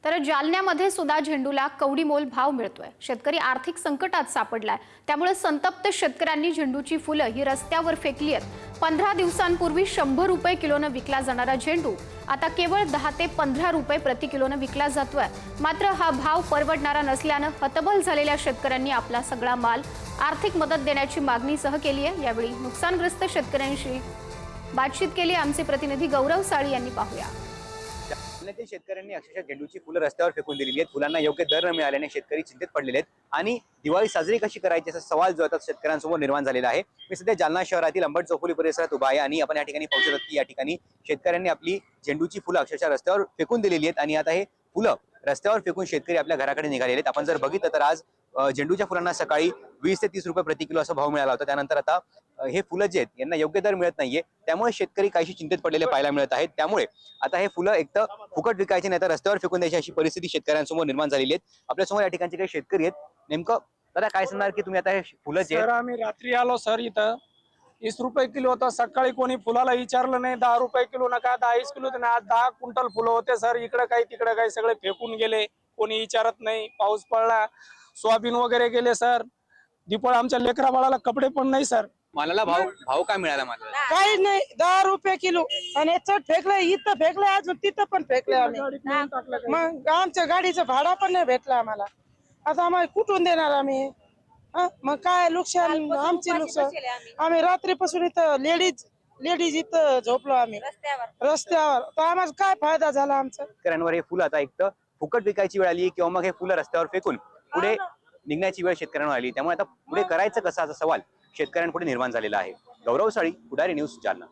तर जालन्यामध्ये सुद्धा झेंडूला कवडीमोल भाव मिळतोय। शेतकरी आर्थिक संकटात सापडलाय, त्यामुळे संतप्त शेतकऱ्यांनी झेंडूची फुलं ही रस्त्यावर फेकली आहेत। 15 दिवसांपूर्वी 100 रुपये किलोने विकला जाणारा झेंडू आता केवळ 10 ते 15 रुपये प्रति किलोने विकला जातोय। मात्र हा भाव परवडणारा नसल्याने हतबल झालेल्या शेतकऱ्यांनी आपला सगळा माल आर्थिक मदत देण्याची मागणी सह केली आहे। यावेळी नुकसानग्रस्त शेतकऱ्यांशी बातचीत केली आमचे प्रतिनिधी गौरव साळी यांनी। पाहूया। जालन्यातील शेतकऱ्यांनी अक्षरशः झेंडूची फुलं रस्त्यावर फेकून दिलेली आहेत। फुलांना योग्य दर न मिळाल्याने शेतकरी चिंतेत पडलेले आहेत आणि दिवाळी साजरी कशी करायची असा सवाल जो आता शेतकऱ्यांसमोर निर्माण झालेला आहे। मी सध्या जालना शहरातील अंबट चौफुली परिसरात उभा आहे आणि आपण या ठिकाणी पाहू शकतो की या ठिकाणी शेतकऱ्यांनी आपली झेंडूची फुलं अक्षरशः रस्त्यावर फेकून दिलेली आहेत आणि आता हे फुलं रस्त्यावर फेकून शेतकरी आपल्या घराकडे निघालेले आहेत। आपण जर बघितलं तर आज झेंडूच्या फुलांना सकाळी 20 ते 30 रुपये प्रति किलो असा भाव मिळाला होता। त्यानंतर आता हे फुलं जे आहेत यांना योग्य दर मिळत नाहीये, त्यामुळे शेतकरी काहीशी चिंतेत पडलेले पाहायला मिळत आहेत। त्यामुळे आता हे फुलं एक तर फुकट विकायचे नाही तर रस्त्यावर फेकून द्यायची अशी परिस्थिती शेतकऱ्यांसमोर निर्माण झालेली आहे। आपल्यासमोर या ठिकाणचे काही शेतकरी आहेत। नेमकं दादा काय सांगणार की तुम्ही आता हे फुलं जे सर आम्ही रात्री आलो सर, इथं 20 रुपये किलो होता। सकाळी कोणी फुलाला विचारलं नाही, 10 रुपये किलो नका 10 किलो ना, 10 क्विंटल फुलं होते सर। इकडे काही तिकडे काही सगळे फेकून गेले, कोणी विचारत नाही। पाऊस पडला, सोयाबीन वगैरे गेले सर। दीपावळी आमच्या लेकरा बाळाला कपडे पण नाही सर। मालाला भाव काय मिळाला? मला काही नाही, 10 रुपये किलो आणि चढ फेकलंय, इथं फेकलंय, अजून तिथं पण फेकलंय आम्ही। मग आमच्या गाडीचं भाडा पण नाही भेटला आम्हाला। आता आम्हाला कुठून देणार आम्ही? मग काय नुकसान आमची नुकसान। आम्ही रात्रीपासून इथं लेडीज इथं झोपलो आम्ही रस्त्यावर, तर आम्हाला काय फायदा झाला आमचा? शेतकऱ्यांवर हे फुलं आता एक तर फुकट विकायची वेळ आली किंवा मग हे फुलं रस्त्यावर फेकून पुढे निघण्याची वेळ शेतकऱ्यांवर आली। त्यामुळे आता पुढे करायचं कसं असा सवाल शेतकऱ्यांपुढे निर्माण झालेला आहे। गौरव साळी, पुढारी न्यूज, जालना।